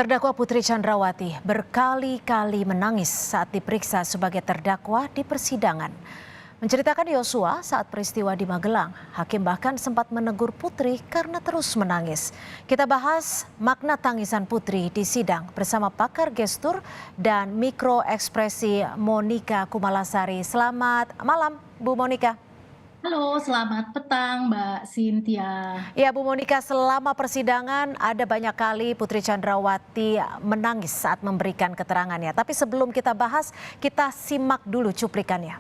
Terdakwa Putri Chandrawati berkali-kali menangis saat diperiksa sebagai terdakwa di persidangan. Menceritakan Yosua saat peristiwa di Magelang, hakim bahkan sempat menegur Putri karena terus menangis. Kita bahas makna tangisan Putri di sidang bersama pakar gestur dan mikroekspresi Monika Kumalasari. Selamat malam, Bu Monika. Halo, selamat petang Mbak Cynthia. Ya, Bu Monika, selama persidangan ada banyak kali Putri Chandrawati menangis saat memberikan keterangannya. Tapi sebelum kita bahas, kita simak dulu cuplikannya.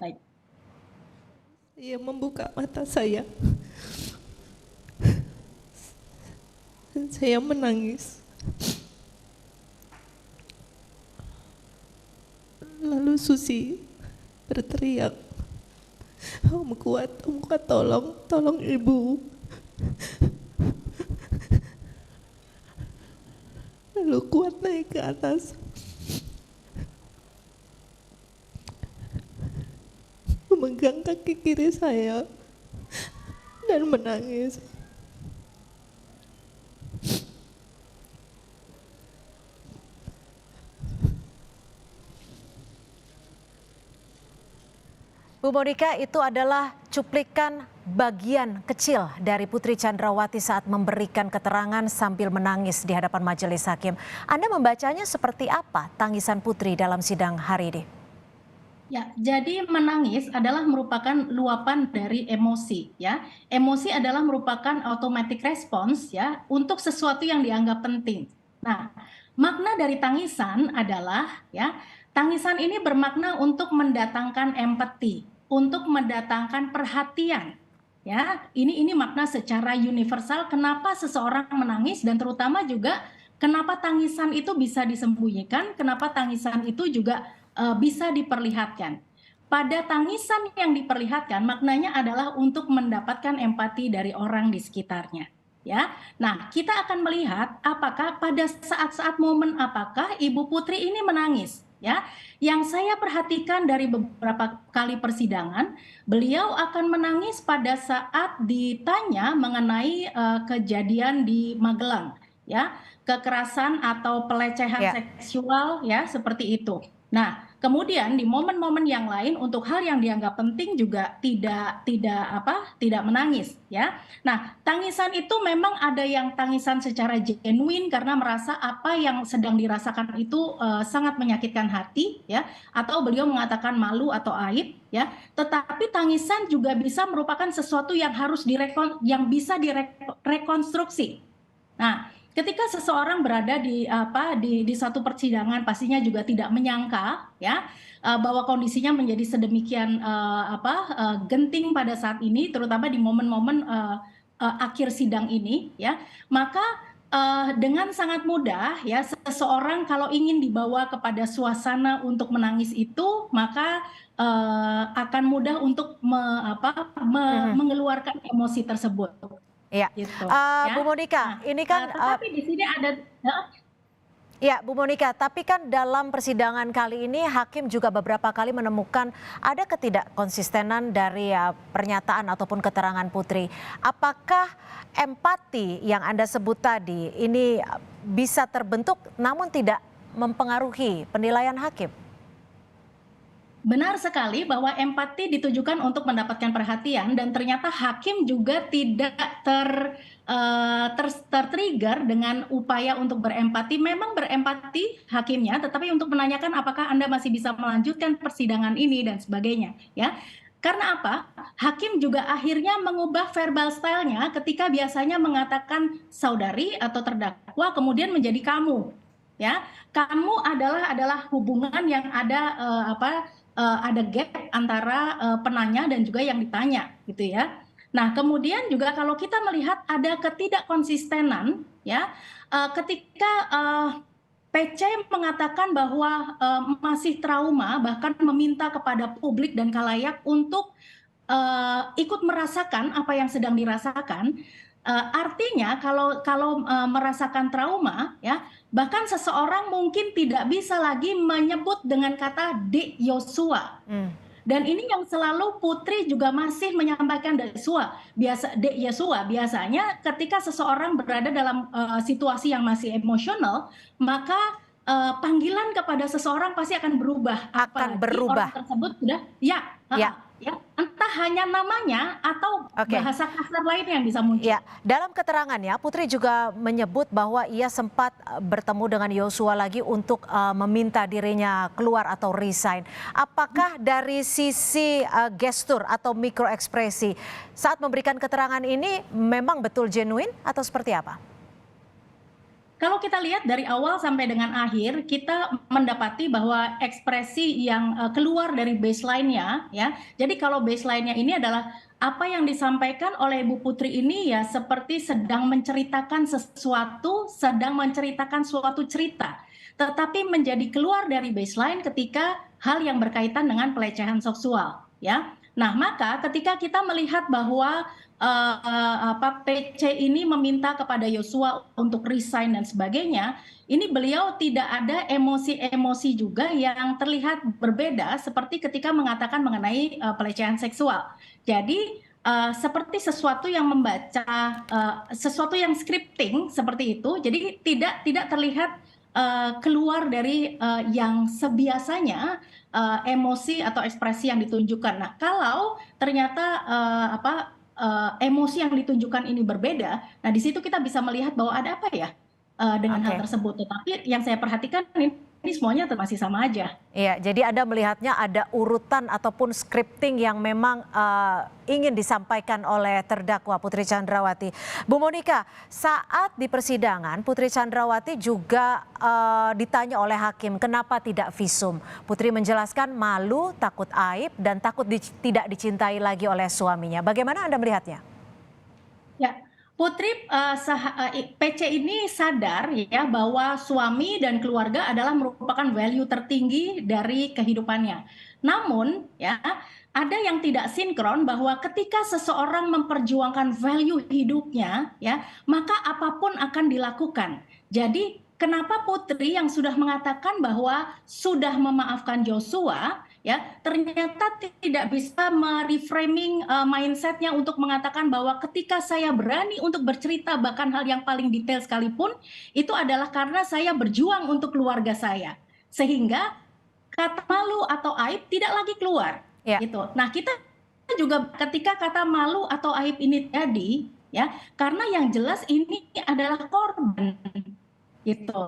Baik. Ia membuka mata saya. Saya menangis. Lalu Susi berteriak, Om Kuat, tolong ibu. Lalu Kuat naik ke atas, memegang kaki kiri saya dan menangis. Bu Monika, itu adalah cuplikan bagian kecil dari Putri Chandrawati saat memberikan keterangan sambil menangis di hadapan majelis hakim. Anda membacanya seperti apa tangisan Putri dalam sidang hari ini? Ya, jadi menangis adalah merupakan luapan dari emosi, ya. Emosi adalah merupakan automatic response, ya, untuk sesuatu yang dianggap penting. Nah, makna dari tangisan adalah, ya, tangisan ini bermakna untuk mendatangkan empati, untuk mendatangkan perhatian. Ya, ini makna secara universal kenapa seseorang menangis dan terutama juga kenapa tangisan itu bisa disembunyikan, kenapa tangisan itu juga bisa diperlihatkan. Pada tangisan yang diperlihatkan maknanya adalah untuk mendapatkan empati dari orang di sekitarnya. Ya, nah kita akan melihat apakah pada saat-saat momen apakah Ibu Putri ini menangis. Ya, yang saya perhatikan dari beberapa kali persidangan, beliau akan menangis pada saat ditanya mengenai kejadian di Magelang, ya, kekerasan atau pelecehan seksual, ya, seperti itu. Nah, kemudian di momen-momen yang lain untuk hal yang dianggap penting juga tidak menangis, ya. Nah, tangisan itu memang ada yang tangisan secara genuine karena merasa apa yang sedang dirasakan itu sangat menyakitkan hati, ya, atau beliau mengatakan malu atau aib, ya. Tetapi tangisan juga bisa merupakan sesuatu yang yang bisa direkonstruksi. Nah, ketika seseorang berada di satu persidangan pastinya juga tidak menyangka, ya, bahwa kondisinya menjadi sedemikian genting pada saat ini, terutama di momen-momen akhir sidang ini, ya, maka dengan sangat mudah, ya, seseorang kalau ingin dibawa kepada suasana untuk menangis itu, maka akan mudah untuk mengeluarkan emosi tersebut. Ya, Gitu, Bu ya. Monika, ini kan Tetapi di sini ada ya, Bu Monika, tapi kan dalam persidangan kali ini hakim juga beberapa kali menemukan ada ketidakkonsistenan dari pernyataan ataupun keterangan Putri. Apakah empati yang Anda sebut tadi ini bisa terbentuk namun tidak mempengaruhi penilaian hakim? benar sekali bahwa empati ditujukan untuk mendapatkan perhatian dan ternyata hakim juga tidak tertrigger dengan upaya untuk berempati. Memang berempati hakimnya, tetapi untuk menanyakan apakah Anda masih bisa melanjutkan persidangan ini dan sebagainya, ya. Karena apa? Hakim juga akhirnya mengubah verbal style-nya ketika biasanya mengatakan saudari atau terdakwa kemudian menjadi kamu, ya. Kamu adalah hubungan yang ada gap antara penanya dan juga yang ditanya, gitu ya. Nah, kemudian juga kalau kita melihat ada ketidakkonsistenan, ya, ketika PC mengatakan bahwa masih trauma, bahkan meminta kepada publik dan khalayak untuk ikut merasakan apa yang sedang dirasakan. Artinya kalau merasakan trauma, ya, bahkan seseorang mungkin tidak bisa lagi menyebut dengan kata Dek Yosua. Dan ini yang selalu Putri juga masih menyampaikan Yesua biasanya ketika seseorang berada dalam situasi yang masih emosional, maka panggilan kepada seseorang pasti akan berubah. Akan Apalagi berubah. orang tersebut sudah ya, entah hanya namanya atau bahasa kasar lainnya yang bisa muncul. Ya, dalam keterangannya Putri juga menyebut bahwa ia sempat bertemu dengan Yosua lagi untuk meminta dirinya keluar atau resign. Apakah dari sisi gestur atau mikroekspresi saat memberikan keterangan ini memang betul genuine atau seperti apa? Kalau kita lihat dari awal sampai dengan akhir, kita mendapati bahwa ekspresi yang keluar dari baseline-nya, ya. Jadi kalau baseline-nya ini adalah apa yang disampaikan oleh Ibu Putri ini ya seperti sedang menceritakan sesuatu, sedang menceritakan suatu cerita. Tetapi menjadi keluar dari baseline ketika hal yang berkaitan dengan pelecehan seksual, ya. Nah, maka ketika kita melihat bahwa PC ini meminta kepada Yosua untuk resign dan sebagainya, ini beliau tidak ada emosi-emosi juga yang terlihat berbeda seperti ketika mengatakan mengenai pelecehan seksual. Jadi seperti sesuatu yang membaca, sesuatu yang scripting seperti itu, jadi tidak terlihat keluar dari yang sebiasanya emosi atau ekspresi yang ditunjukkan. Nah, kalau ternyata emosi yang ditunjukkan ini berbeda, nah di situ kita bisa melihat bahwa ada apa ya dengan hal tersebut. Tetapi yang saya perhatikan ini semuanya masih sama aja. Iya, jadi Anda melihatnya ada urutan ataupun scripting yang memang ingin disampaikan oleh terdakwa Putri Chandrawati. Bu Monika, saat di persidangan Putri Chandrawati juga ditanya oleh hakim kenapa tidak visum. Putri menjelaskan malu, takut aib, dan takut tidak dicintai lagi oleh suaminya. Bagaimana Anda melihatnya? Ya, Putri PC ini sadar ya bahwa suami dan keluarga adalah merupakan value tertinggi dari kehidupannya. Namun ya ada yang tidak sinkron bahwa ketika seseorang memperjuangkan value hidupnya ya maka apapun akan dilakukan. Jadi kenapa Putri yang sudah mengatakan bahwa sudah memaafkan Joshua ya ternyata tidak bisa mereframing mindsetnya untuk mengatakan bahwa ketika saya berani untuk bercerita bahkan hal yang paling detail sekalipun itu adalah karena saya berjuang untuk keluarga saya sehingga kata malu atau aib tidak lagi keluar gitu. Nah kita juga ketika kata malu atau aib ini terjadi ya karena yang jelas ini adalah korban gitu.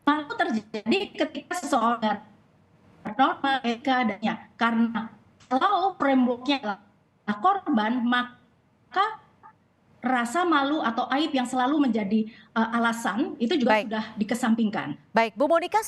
Malu terjadi ketika seseorang normal keadaannya karena kalau frameworknya adalah korban maka rasa malu atau aib yang selalu menjadi alasan itu juga sudah dikesampingkan. Baik, Bu Monika.